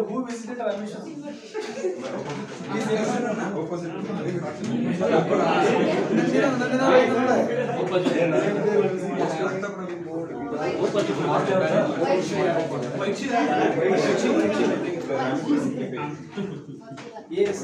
Who visited Ramesh? Yes.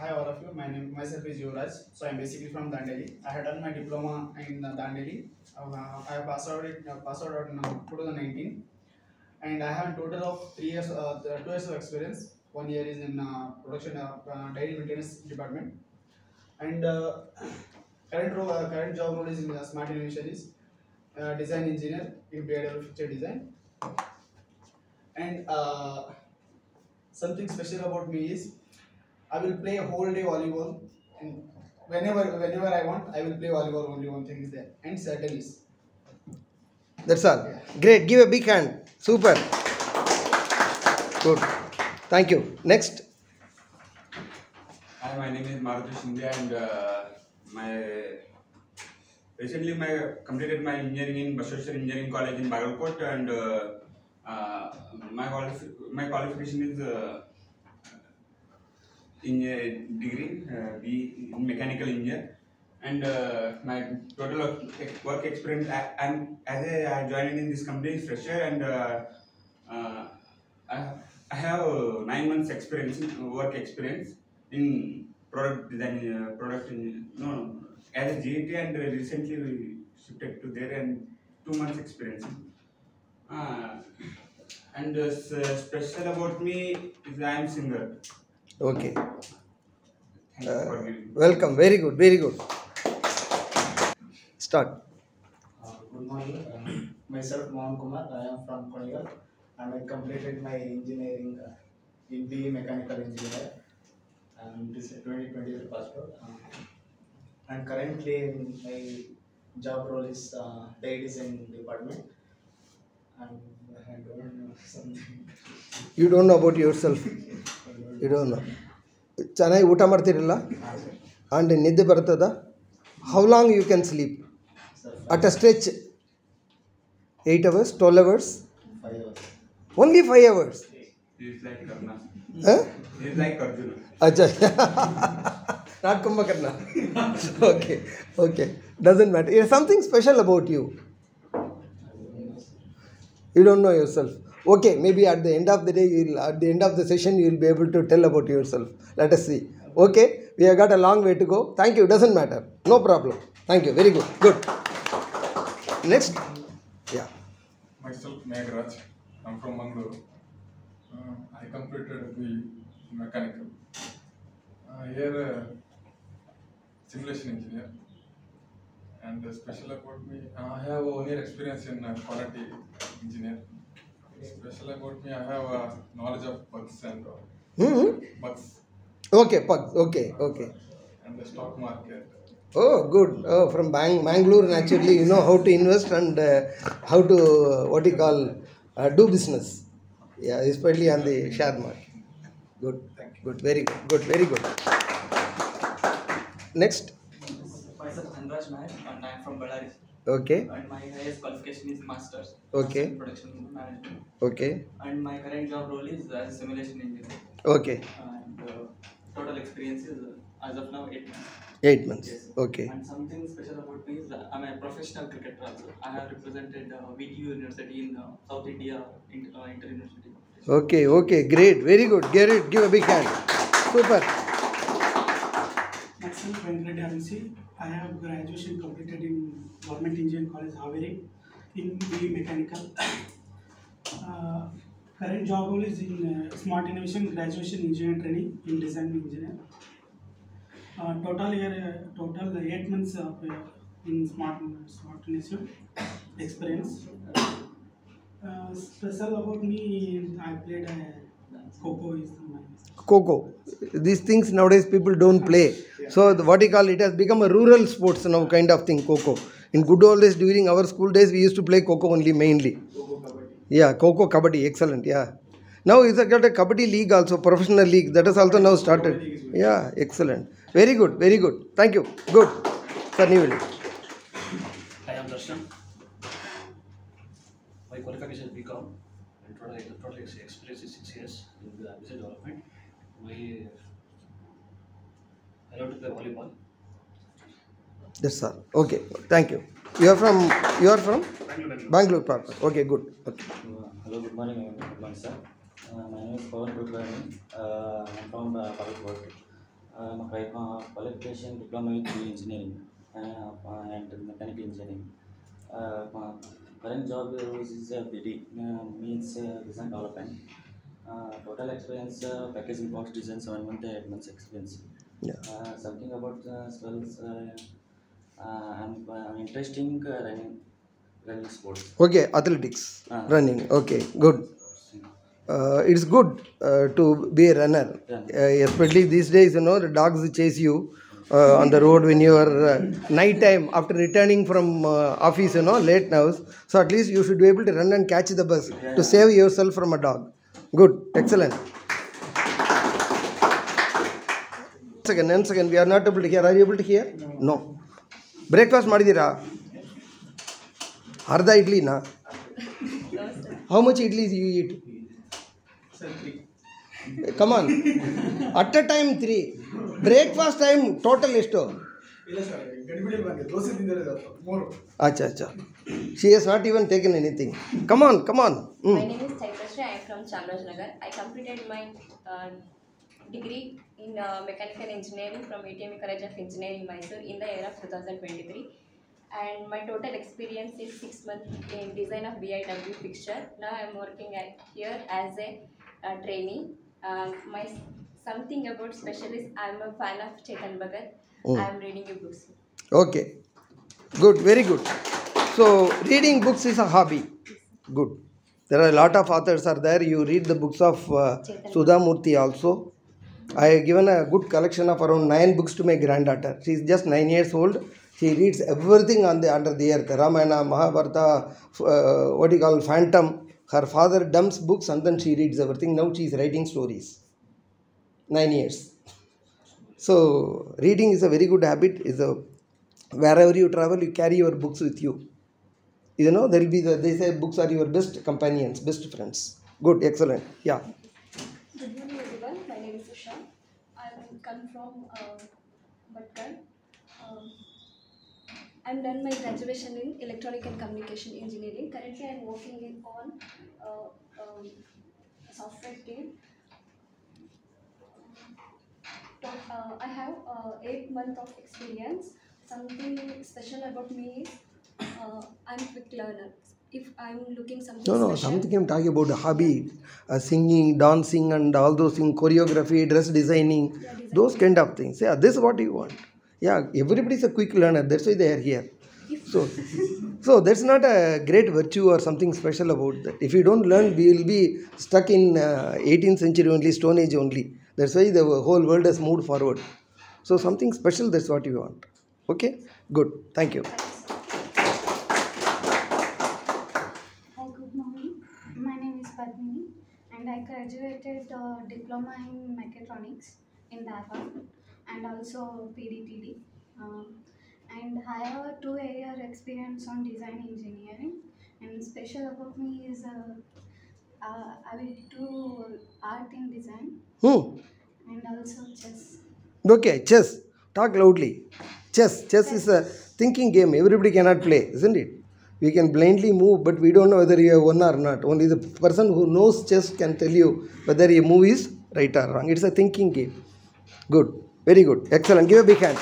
Hi all of you. Myself is Yuvraj. So I'm basically from Dandeli. I had done my diploma in Dandeli. I passed out in 2019, and I have a total of 3 years, 2 years of experience. 1 year is in production dairy maintenance department, and current job role is in smart innovations, design engineer in BIW feature design, and something special about me is I will play a whole day volleyball, and whenever I want, I will play volleyball. Only one thing is there, and tennis. That's all. Yeah. Great. Give a big hand. Super. Good. Thank you. Next. Hi, my name is Maruti Shinde, and recently completed my engineering in Basweshwar Engineering College in Bagalkot, and my qualification is in a degree, B in mechanical engineer, and my total of work experience. I joined in this company is fresher, and I have 9 months experience, work experience in product design, as a GET, and recently we shifted to there, and 2 months experience. And special about me is I am singer. Okay. Thank you for giving. Welcome. Very good. Very good. Start. Good morning. Myself Mohan Kumar. I am from Konigal, and I completed my engineering in BE Mechanical Engineer. And this is 2023 passport. And currently my job role is dairy design department. And I don't know something. You don't know about yourself. You don't know. ಚೆನ್ನಾಗಿ ಊಟ ಮಾಡ್ತಿರಲ್ಲ and ನಿದ್ದೆ ಬರ್ತದ? How long you can sleep? At a stretch 8 hours, 12 hours? 5 hours. Only 5 hours? He is like Karna. Huh? He is like Arjuna. Acha. Not Kumbhakarna. Okay. Okay. Doesn't matter. There's something special about you. You don't know yourself. Okay, maybe at the end of the day, at the end of the session, you will be able to tell about yourself. Let us see. Okay, we have got a long way to go. Thank you. Doesn't matter. No problem. Thank you. Very good. Good. Next. Yeah. Myself, Nagaraj. I'm from Mangalore. I completed the mechanical. Here, simulation engineer. And special about me, I have 1 year experience in quality engineer. Special about me, I have knowledge of bugs and bugs. Okay, Pugs. Okay, okay. and the stock market. Oh, good. Oh, from Bangalore, naturally, you know how to invest and how to, what you call, do business. Yeah, especially on the share market. Good, good, very good, good, very good. Next. Myself Dhanraj Nayak and I am from Ballari. Okay, And my highest qualification is Masters. Okay. Master in Production Management. okay, And my current job role is as a simulation engineer. okay. And total experience is as of now 8 months. 8 months. Yes. Okay, And something special about me is I'm a professional cricketer also. I have represented VTU University in South India Inter-University competition. okay, okay. Great, very good. Garrett, give a big hand. Super. Myself, Venkata Ramsi. I have graduation completed in Government Engineering College, Haveri, in BE Mechanical. Current job role is in Smart Innovation Graduation Engineer Training in Design Engineer. Total 8 months of in Smart Innovation experience. Special about me, I played Coco is my Coco. These things nowadays people don't play. So what you call it has become a rural sports now kind of thing. Coco. In good old days during our school days we used to play Coco only mainly. Yeah, Coco Kabaddi, excellent. Yeah. Now it's got a Kabaddi league also, professional league that has also now started. Yeah, excellent. Very good, very good. Thank you. Good. Sir, Nivili. I am Darshan. My qualification is BCom and total experience is 6 years in the business development. I love to play volleyball. That's all. Okay, thank you. You are from Bangalore. Bangalore proper. Okay, good. Okay. Hello, good morning, sir. My name is Pawan Kulkarni. I'm from public work. My qualification diploma in engineering and mechanical engineering. My current job is BD, means design development. Total experience packaging box design 7 months, 8 months experience. Yeah. Something about spells. I'm interesting running sports. Okay, athletics, Ah. running. Okay, good. It's good to be a runner. Especially these days, you know, the dogs chase you on the road when you are night time after returning from office, you know, late now. So at least you should be able to run and catch the bus to save yourself from a dog. Good, excellent. One second, we are not able to hear. Are you able to hear? No. Breakfast madidira? Arda idli na? How much idlis you eat? Sir, 3. Come on. At a time 3. Breakfast time total esto? ಇಲ್ಲ sir ಗಡಿಬಿಡಿಯಲ್ಲಿ ಬಂದೆ ದೋಸೆ ತಿಂದರೆ 3. Acha, acha. She has not even taken anything. Come on, come on. My name is Chaitashri. I am from Chamarajnagar. I completed my degree in mechanical engineering from ATM College of Engineering, Mysore in the year of 2023. And my total experience is 6 months in design of BIW fixture. Now I am working here as a trainee. My something about special is I am a fan of Chetan Bhagat. I am reading your books. Okay. Good, very good. So, reading books is a hobby. Good. There are a lot of authors are there. You read the books of Sudha Murthy also. I have given a good collection of around 9 books to my granddaughter. She is just 9 years old. She reads everything under the earth. Ramayana, Mahabharata, what you call Phantom. Her father dumps books and then she reads everything. Now she is writing stories. 9 years. So, reading is a very good habit. Wherever you travel, you carry your books with you. You know, there will be they say books are your best companions, best friends. Good, excellent. Yeah. Good morning, everyone. My name is Usha. I come from Bhatkar. I'm done my graduation in Electronic and Communication Engineering. Currently, I'm working on software team. I have 8 months of experience. Something special about me is I'm a quick learner. If I'm looking something No, special, something I'm talking about a hobby, singing, dancing, and all those things, choreography, dress designing, those kind of things. Yeah, this is what you want. Yeah, everybody is a quick learner. That's why they are here. So that's not a great virtue or something special about that. If you don't learn, we will be stuck in 18th century only, Stone Age only. That's why the whole world has moved forward. So something special, that's what you want. Okay? Good. Thank you. Hi, good morning. My name is Padmini and I graduated diploma in mechatronics in Dhaka and also PDTD. And I have a 2-year experience on design engineering, and special about me is I will do art in design and also chess. Okay, chess. Talk loudly. Chess. Chess is a thinking game. Everybody cannot play, isn't it? We can blindly move, but we don't know whether you have won or not. Only the person who knows chess can tell you whether a move is right or wrong. It's a thinking game. Good. Very good. Excellent. Give a big hand.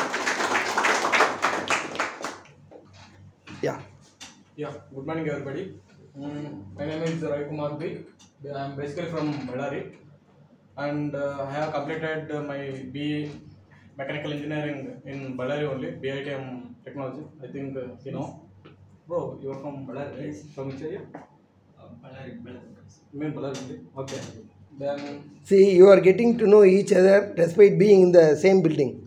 Yeah. Yeah, good morning everybody. My name is Ravi Kumar B. I am basically from Bellary and I have completed my BE Mechanical Engineering in Bellary only, BITM Technology. I think you know. Bro, you are from Bellary, right? From which area? Bellary. You mean Bellary only? Okay. Then See, you are getting to know each other despite being in the same building.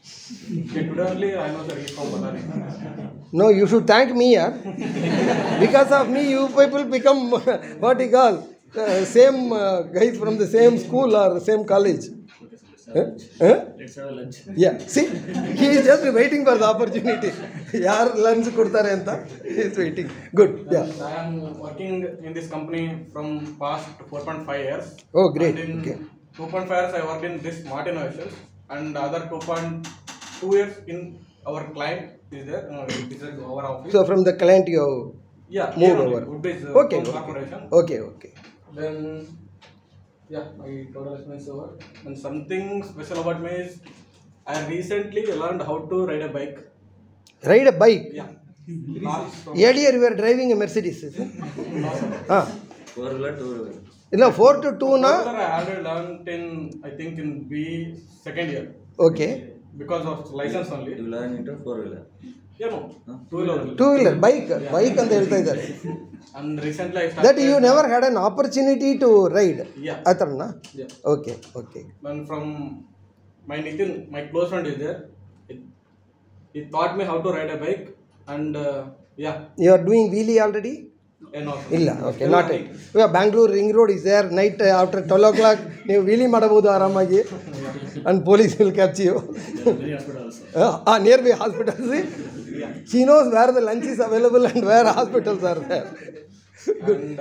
today only I know that he is from Bellary. No, you should thank me, yaar. Because of me, you people become what you call same guys from the same school or same college. Let's have a lunch. Yeah, see, he is just waiting for the opportunity. Yaar lunch kodtare anta, he is waiting. Good, yeah. I am working in this company from past 4.5 years. Oh, great. And in Okay. 2.5 years I worked in this Smart Innovations, and other 2.2 years in our client is there. This is our office. So from the client you Yeah, moved here only, over. Woodbridge, Okay, Home okay. Corporation. Okay, okay. Then, yeah, my total experience over. And something special about me is I recently learned how to ride a bike. Ride a bike? Yeah. Not from- Earlier you were driving a Mercedes, is it? Ah. 4-wheeler, 2-wheeler. No, 4 to 2 na? I already learned in, I think in B second year. Okay. Because of license only. You learn into 4-wheeler. Yeah, no. 2-wheeler only. 2-wheeler, bike ಅಂತ ಹೇಳ್ತಾ ಇದ್ದಾರೆ. And recently I started. That you never had an opportunity to ride? Yeah. ಆ ಥರನಾ? Yeah. Okay, okay. And from my Nitin, my close friend is there. He taught me how to ride a bike, and yeah. You are doing wheelie already? No. ಇಲ್ಲ, okay, not it. Bangalore ring road is there, night after 12 o'clock, ನೀವು wheelie ಮಾಡಬಹುದು ಆರಾಮಾಗಿ. And police will catch you. Nearby hospitals. She knows where the lunch is available and where hospitals are there. And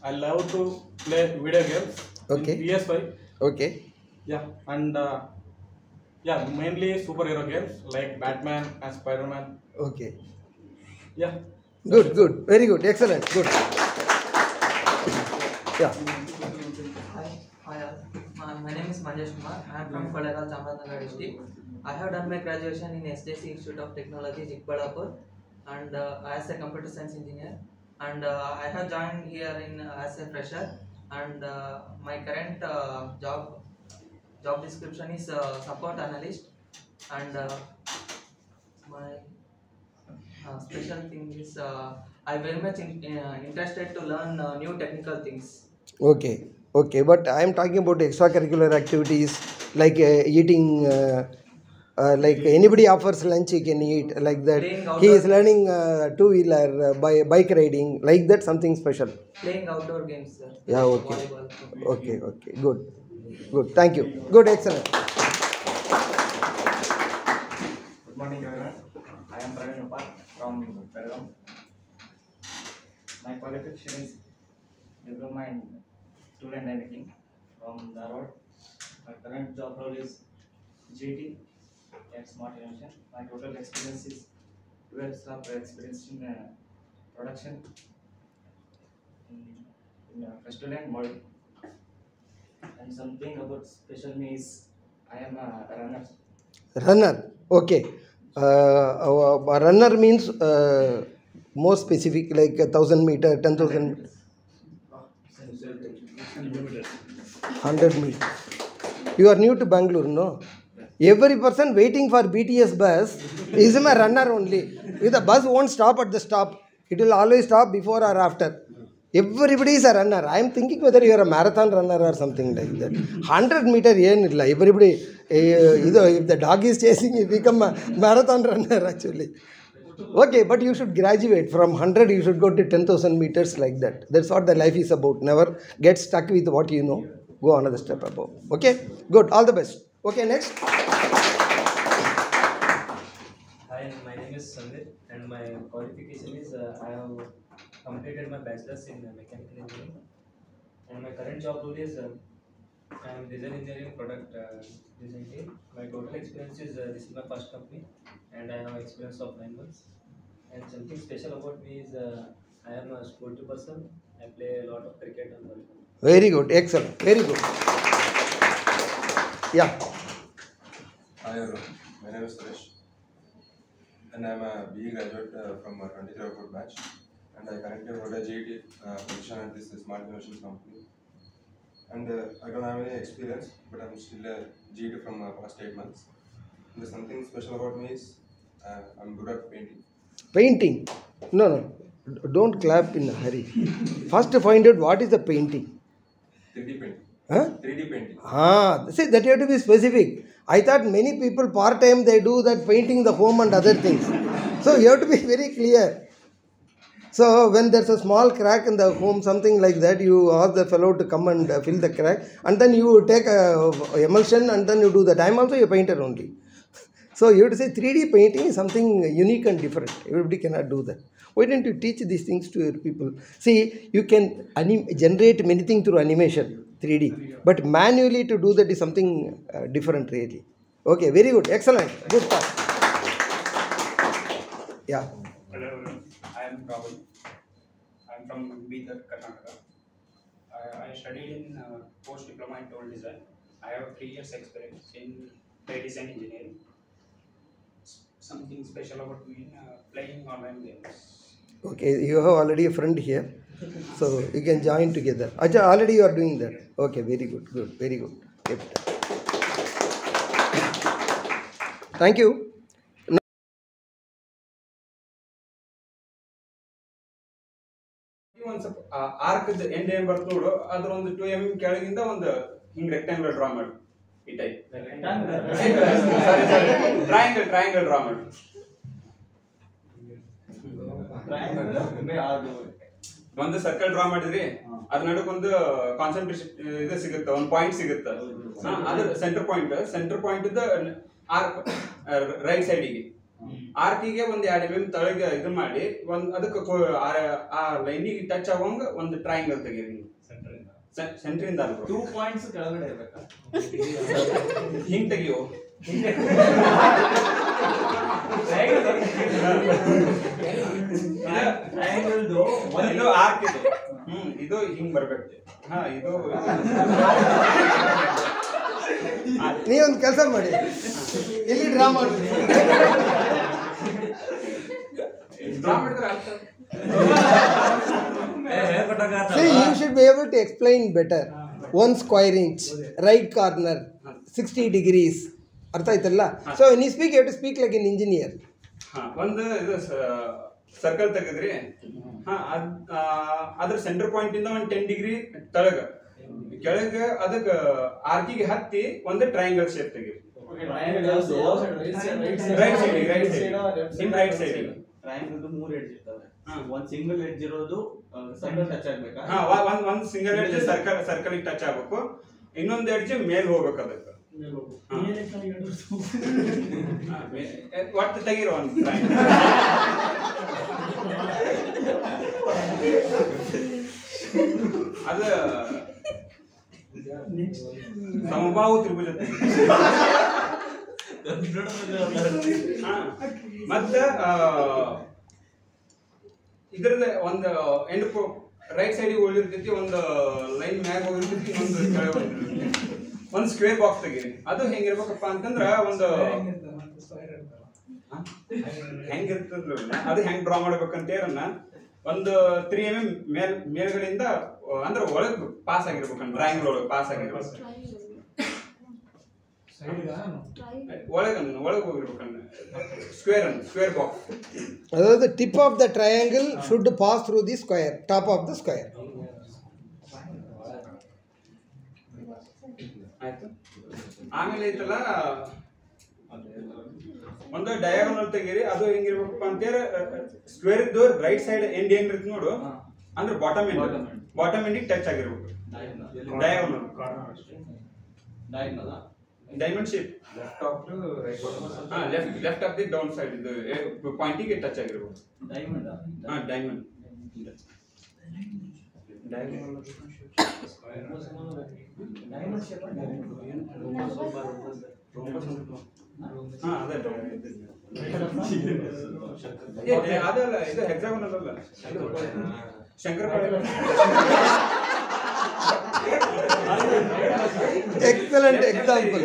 I love to play video games. Okay. In PS5. Okay. Yeah, and yeah, mainly superhero games like Batman and Spider-Man. Okay. Yeah. Good, good. Very good. Excellent. Good. Yeah. Hi, my name is Manjesh Kumar. I am from Kodagal, Chamarajanagar district. I have done my graduation in SJC Institute of Technology, Jikballapur, and as a computer science engineer. And I have joined here in as a fresher. And my current job description is support analyst. And my special thing is I very much interested to learn new technical things. Okay. Okay. But I am talking about extracurricular activities like eating. Like anybody offers lunch, he can eat like that. He is learning two-wheeler, bike riding, like that, something special. Playing outdoor games, sir. Yeah, okay. Volleyball. Okay, okay, good. Good, thank you. Good, excellent. Good morning, everyone. I am Praveen Upar from Belgaum. My qualification is Diploma in Tool and Die Making from Dharwad. My current job role is GT at Smart Innovation. My total experience is 12 years of experience in production in Festool and model. And something about special me is I am a runner. Runner, okay. Runner means more specific, like 1,000 meter, 10,000, 100 meter. You are new to Bangalore, no? Every person waiting for BTS bus is a runner only. If the bus won't stop at the stop, it will always stop before or after. Everybody is a runner. I am thinking whether you are a marathon runner or something like that. 100 meter ಏನilla. Everybody, if the dog is chasing, you become a marathon runner actually. Okay, but you should graduate from 100. You should go to 10,000 meters like that. That's what the life is about. Never get stuck with what you know. Go another step above. Okay, good. All the best. Okay, next. Hi, my name is Sandeep, and my qualification is I have completed my bachelor's in mechanical engineering, and my current job role is I am design engineering product design team. My total experience is this is my first company, and I have experience of 9 months. And something special about me is I am a sporty person. I play a lot of cricket and volleyball. Very good. Excellent. Very good. Yeah. Hi everyone, my name is Suresh, and I am a BE graduate from 23 batch, and I currently hold a GET position at this Smart Innovations company. And I don't have any experience, but I'm still a GET from past 8 months. And there's something special about me is I'm good at painting. Painting? No. Don't clap in a hurry. First find out what is the painting. 3D painting. Huh? 3D painting. See, that you have to be specific. I thought many people part-time they do that painting the home and other things. So you have to be very clear. So when there's a small crack in the home, something like that, you ask the fellow to come and fill the crack, and then you take a emulsion and then you do that. I'm also a painter only. So you have to say 3D painting is something unique and different. Everybody cannot do that. Why don't you teach these things to your people? See, you can generate many things through animation, 3D. But manually to do that is something different really. Okay, very good. Excellent. Good talk. Yeah. Hello, I am Rahul. I am from Bidar, Karnataka. I studied in post-diploma in tool design. I have 3 years experience in design engineering. Something special about me playing online games. Okay, you have already a friend here, so you can join together. Acha, already you are doing that. Okay, very good, very good. Thank you. ಒಂದು arc end ಏನ್ ಬರ್ತದೆ ನೋಡು, ಅದ್ರ ಒಂದು 2 mm ಕೆಳಗಿಂದ ಒಂದು ಹಿಂಗ್ rectangle draw ಮಾಡು. ಈ ಟೈಪ್ ಟ್ರಯಾಂಗಲ್ ಡ್ರಾ ಮಾಡು. ಒಂದು ಸರ್ಕಲ್ ಡ್ರಾ ಮಾಡಿದ್ರಿ, ಅದ್ರ ನಡುಕ್ ಒಂದು ಕಾನ್ಸಂಟ್ರೇಷನ್ ಇದು ಸಿಗುತ್ತೆ, ಒಂದು ಪಾಯಿಂಟ್ ಸಿಗುತ್ತೆ. ಅದ್ರ ಸೆಂಟರ್ ಪಾಯಿಂಟ್ ಆರ್ಕ್ ರೈಟ್ ಸೈಡಿಗೆ, ಆರ್ಕಿಗೆ ಒಂದು 2 mm ತಳಗೆ ಇದು ಮಾಡಿ ಅದಕ್ಕೆ ಆ ಲೈನಿಗೆ ಟಚ್ ಆಗೋಂಗ ಒಂದು ಟ್ರಯಾಂಗಲ್ ತೆಗೀರಿ. ಸೆಂಟ್ರಿಂದ 2 ಪಾಯಿಂಟ್ಸ್ ಕೆಳಗಡೆ ಇರಬೇಕಾ? ಹಿಂಗ್ ತೆಗಿಯೋ. ಇದು ಆರ್ಕ್ ಇದು. ಇದು ಹಿಂಗ್ ಬರ್ಬೇಕು. ಇದು ನೀವೊಂದು ಕೆಲಸ ಮಾಡಿ, ಇಲ್ಲಿ ಡ್ರಾ ಮಾಡಿ. See, you should be able to explain better. 1 square inch, right corner, 60 degrees. ಅರ್ಥ ಆಯ್ತಲ್ಲ? So when you speak, you have to speak like an engineer. ಒಂದು ಇದು ಸರ್ಕಲ್ ತೆಗೆದ್ರಿ, ಅದ್ರ ಸೆಂಟರ್ ಪಾಯಿಂಟ್ ಇಂದ ಒಂದು 10 ಡಿಗ್ರಿ ಕೆಳಗೆ ಅದಕ್ಕೆ ಆರ್ಕಿಗೆ ಹತ್ತಿ ಒಂದು ಟ್ರಯಾಂಗಲ್ ಶೇಪ್ ತೆಗೀರಿ. ರೈಟ್ ಸೈಡ್ ಟ್ರಯಾಂಗಲ್ 3 ಎಡ್ಜ್ ಇರ್ತವೆ. ಒಂದು ಸಿಂಗಲ್ ಎಡ್ಜ್ ಇರೋದು ಸರ್ಕಲ್ ಟಚ್ ಆಗಬೇಕಾ? ಒಂದು ಸಿಂಗಲ್ ಎಡ್ಜ್ ಸರ್ಕಲ್ ಟಚ್ ಆಗಬೇಕು, ಇನ್ನೊಂದು ಎಡ್ಜ್ ಮೇಲ್ ಹೋಗ್ಬೇಕು. ಅದಕ್ಕೆ ಒಟ್ಟು ತೆಗೀರೋ ಒಂದು ಅದು ಸಮಬಾಹು ತ್ರಿಭುಜ. ಮತ್ತೆ ಇದ್ರದ ಒಂದು ಎಂಡ್ ರೈಟ್ ಸೈಡಿಗೆ ಹೋಗಿರ್ತೈತಿ, ಒಂದು ಲೈನ್ ಮ್ಯಾಗ ಹೋಗಿರ್ತೈತಿ, ಒಂದು ಸ್ಕ್ವೇರ್ ಬಾಕ್ಸ್ ತೆಗೀರಿ. ಅದು ಹೆಂಗಿರ್ಬೇಕಪ್ಪ ಅಂತಂದ್ರ ಒಂದು ಹೆಂಗಿರ್ತದ ಅದು ಹೆಂಗ್ ಡ್ರಾ ಮಾಡ್ಬೇಕಂತೇರನ್ನ ಒಂದು 3 mm ಮೇಲ್ಗಡೆಯಿಂದ ಅಂದ್ರೆ ಒಳಗ್ ಪಾಸ್ ಆಗಿರ್ಬೇಕು, ಡ್ರಾಯಿಂಗ್ ಒಳಗೆ ಪಾಸ್ ಆಗಿರ್ಬೇಕು. ಒಳಗೆ ಹೋಗಿರ್ಬೇಕಂದ್ರೆ ಸ್ಕ್ವೇರ್ ಬಾಕ್ಸ್. ಅதாவது tip of the triangle should pass through the square, top of the square. ಆಯ್ತು. ಆಮೇಲೆ ಐತಲ್ಲ ಒಂದು ಡಯಾಗೋನಲ್ ತೆಗೀರಿ. ಅದು ಹೆಂಗಿರ್ಬೇಕಪ್ಪ ಅಂತೇಳಿ ಸ್ಕ್ವೇರ್ ಇದ್ದು ರೈಟ್ ಸೈಡ್ ಎಂಡ್ ಏನಿರುತ್ತೆ ನೋಡು, ಅಂದ್ರೆ ಬಾಟಮ್ ಎಂಡಿಗೆ ಟಚ್ ಆಗಿರ್ಬೇಕು. Diagonal diamond shape left of the down side ಇದು ಪಾಯಿಂಟಿಗೆ ಟಚ್ ಆಗಿರ್ಬೇಕು. ಡೈಮಂಡ್ ಅದಲ್ಲ, ಇದು ಹೆಕ್ಸಾಗೋನಲ್ ಅಲ್ಲ, ಶಂಕರಪಾಳ್ಯ. Excellent example.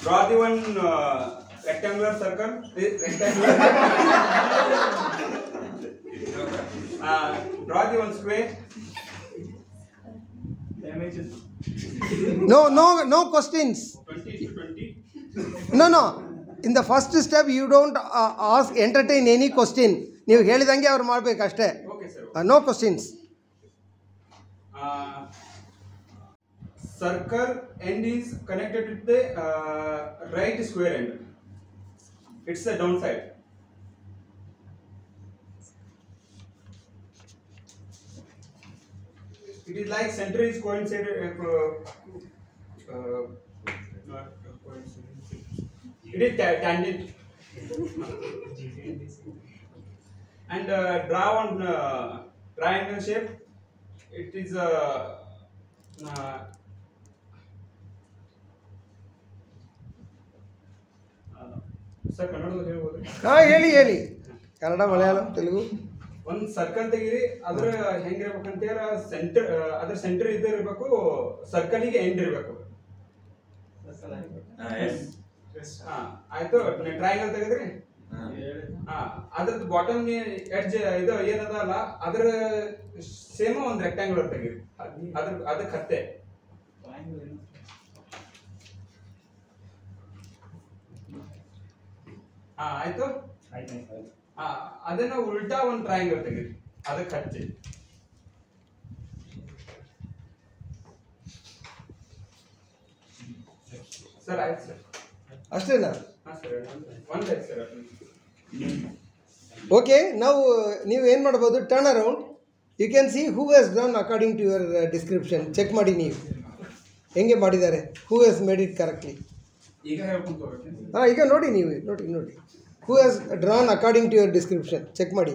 Draw the one rectangular circle. Draw the one square. No questions. 20 No. In the first step, you don't entertain any question. ನೀವು ಹೇಳಿದಂಗೆ ಅವ್ರು ಮಾಡಬೇಕಷ್ಟೇ. No questions. Circle end is connected with the right square end. It's the downside. It is like center is coincided. Not coincident. It is tangent. And draw one triangle shape. It is sir ಕನ್ನಡದಲ್ಲಿ ಹೇಳ್ಬೋದು? ಹೇಳಿ ಕನ್ನಡ ಮಲಯಾಳಂ ತೆಲುಗು. ಒಂದು circle ತೆಗೀರಿ, ಅದ್ರ ಹೆಂಗಿರ್ಬೇಕಂತೇಳಿ ಅದ್ರ centre ಇರ್ಬೇಕು, ಸರ್ಕಲಿಗೆ end ಇರ್ಬೇಕು. ಆಯ್ತು. ಟ್ರಯಾಂಗಲ್ ತೆಗೆದ್ರಿ, ಅದ್ರದ್ದು ಬಾಟಮ್ ಎಡ್ಜ್ ಇದು ಏನದಲ್ಲ ಅದ್ರ ಸೇಮ್ ಒಂದು ರೆಕ್ಟಾಂಗ್ಯುಲರ್ ತೆಗೀರಿ, ಅದಕ್ಕೆ ಹತ್ತೆ. ಆಯ್ತು. ಅದನ್ನ ಉಲ್ಟಾ ಒಂದು ಟ್ರಯಾಂಗಲ್ ತೆಗೀರಿ, ಅದಕ್ಕೆ ಹಚ್ಚಿ. ಸರ್ ಆಯ್ತು ಸರ್, ಅಷ್ಟೇನಾ? ಹಾಂ ಸರ್, ಒಂದು ಆಯ್ತು ಸರ್. ಓಕೆ, ನಾವು ನೀವು ಏನು ಮಾಡ್ಬೋದು, turn around. You can see who has done according to your description. Check ಮಾಡಿ ನೀವು ಹೆಂಗೆ ಮಾಡಿದ್ದಾರೆ, who has made it correctly. ಈಗ ಹೇಳ್ಕೊಂತ ಹೋಗ್ಬೇಕು. ಈಗ ನೋಡಿ, ನೀವು ನೋಡಿ who has drawn according to your description. Check ಮಾಡಿ.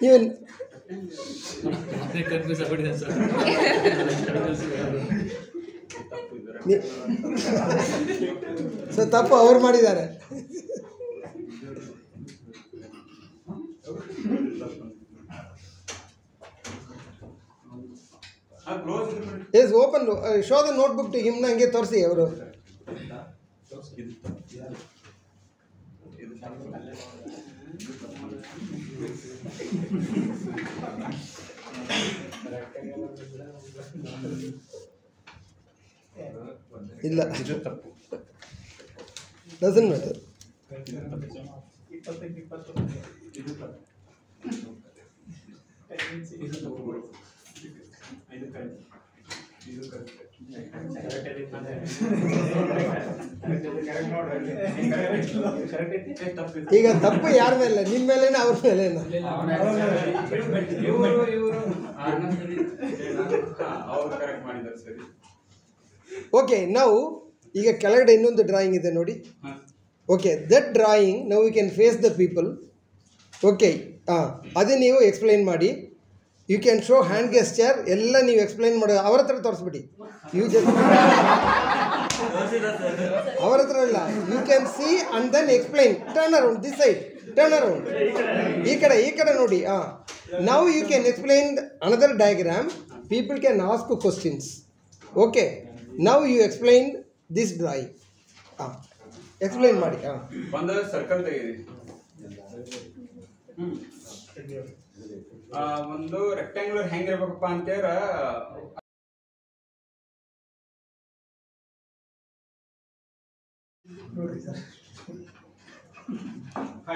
ಇವನ್ ಸೊ ತಪ್ಪು ಅವ್ರು ಮಾಡಿದ್ದಾರೆ. Yes open show the notebook to him. ನಂಗೆ ತೋರಿಸಿ ಅವರು. ಇಲ್ಲ, ಡಸಂಟ್ ಮ್ಯಾಟರ್. ಈಗ ತಪ್ಪು ಯಾರ ಮೇಲೆ? ನಿಮ್ಮ ಮೇಲೇನ ಅವ್ರ ಮೇಲೇನ? ಓಕೆ, ನಾವು ಈಗ ಕೆಳಗಡೆ ಇನ್ನೊಂದು ಡ್ರಾಯಿಂಗ್ ಇದೆ ನೋಡಿ. Okay, that drawing now you can face the people. Okay, ಅದೇ ನೀವು ಎಕ್ಸ್ಪ್ಲೈನ್ ಮಾಡಿ. You can show hand gesture ಎಲ್ಲ ನೀವು ಎಕ್ಸ್ಪ್ಲೈನ್ ಮಾಡೋ. ಅವ್ರ ಹತ್ರ ತೋರಿಸ್ಬಿಡಿ. ಯು ಜಸ್ಟ್ ಅವ್ರ ಹತ್ರ ಇಲ್ಲ. You can see and then explain. Turn around this side, turn around. ಈ ಕಡೆ ನೋಡಿ. Now you can explain another diagram. People can ask questions. Okay. Now you explained this drawing. Explain ಮಾಡಿ. ಒಂದು circle ತೆಗೀರಿ. ಒಂದು ರೆಕ್ಟ್ಯಾಂಗ್ಯುಲರ್ ಹೆಂಗಿರ್ಬೇಕಪ್ಪ ಅಂತೇಳ ನೋಡಿ sir. Hi,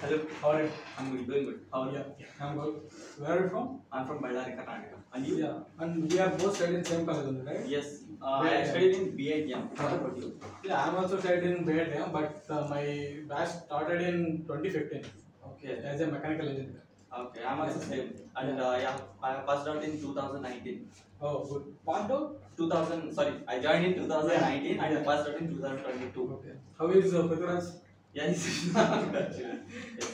hello. How are you? I'm good, doing good. How are you? Yeah, I'm good. Where are you from? I'm from Ballari, Karnataka. And you? Yeah, and we are both studied in same college only, right? Yes. I studied in BITM. What about you? Yeah, I'm also studied in BITM, but my batch started in 2015. Okay. As a mechanical engineer. Okay, I'm also same. And yeah, I passed out in 2019. Oh, good. Passed out? 2000. Sorry, I joined in 2019 and I passed out in 2022. Okay. How is Prithviraj? Yeah, he's yes.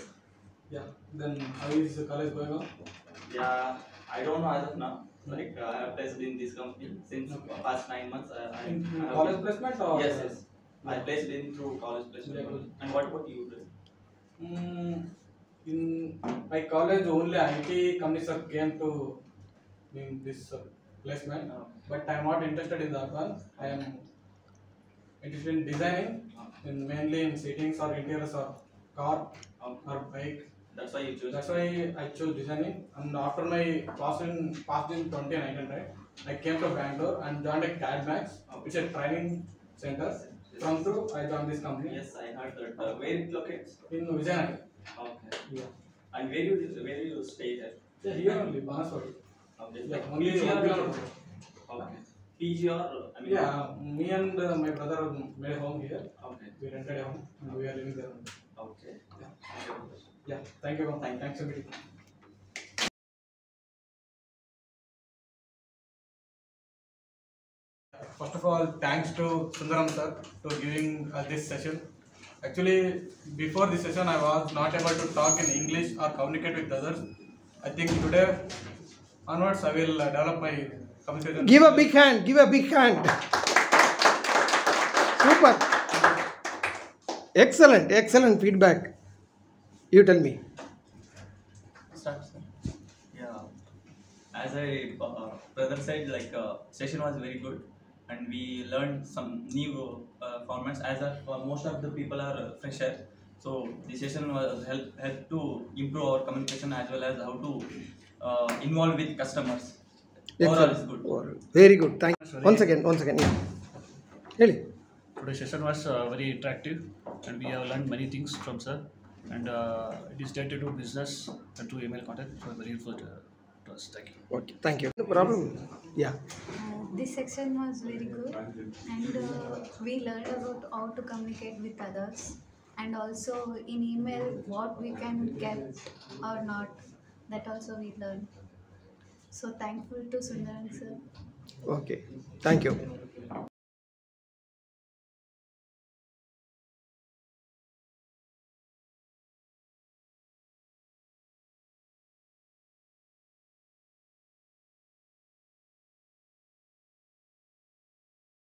Yeah. Then how is the college going on? Yeah, I don't know as of now. Like I have placed in this company since past 9 months. I have College placement or? Yes, yes. I placed in through college placement. Yeah, good. And what about you? In my college, only IT companies came to in this placement, but I am not interested in that one. I am interested in designing, in mainly in seatings or interiors or car or bike. That's why you chose. That's why I chose designing. And after my passed in 2019, right, I came to Bangalore and joined a CAD Max, which is a training center. From through, I joined this company. Yes, I heard that. Where it locates? In Vijayanagar. Okay. Yeah. And where do you stay there? Yeah, here only, Banaswadi. Okay. Yeah, Like only PG or 1 kilometer. Okay. PG or I mean. Yeah, me and my brother made a home here. Okay. We rented a home and we are living there only. Okay. Yeah, thank you. Thanks for meeting. First of all, thanks to Sundaram sir for giving us this session. Actually, before this session, I was not able to talk in English or communicate with others. I think today onwards, I will develop my communication. Give a big hand. Give a big hand. Super. Excellent. Excellent feedback. You tell me. Start, sir. Yeah. As I brother said, like session was very good, and we learned some new formats. As most of the people are fresher, so the session was help to improve our communication as well as how to involve with customers. Overall, is good. Very good. Thank you. Once again. Yeah. Really? Today's session was very interactive, and we have learned many things from sir. And it is related to business and to email content. So very useful to us. Thank you. Okay. Thank you. No problem. Yeah. This section was very good, and we learned about how to communicate with others, and also in email what we can get or not. That also we learned. So thankful to Sundaram sir. Okay. Thank you.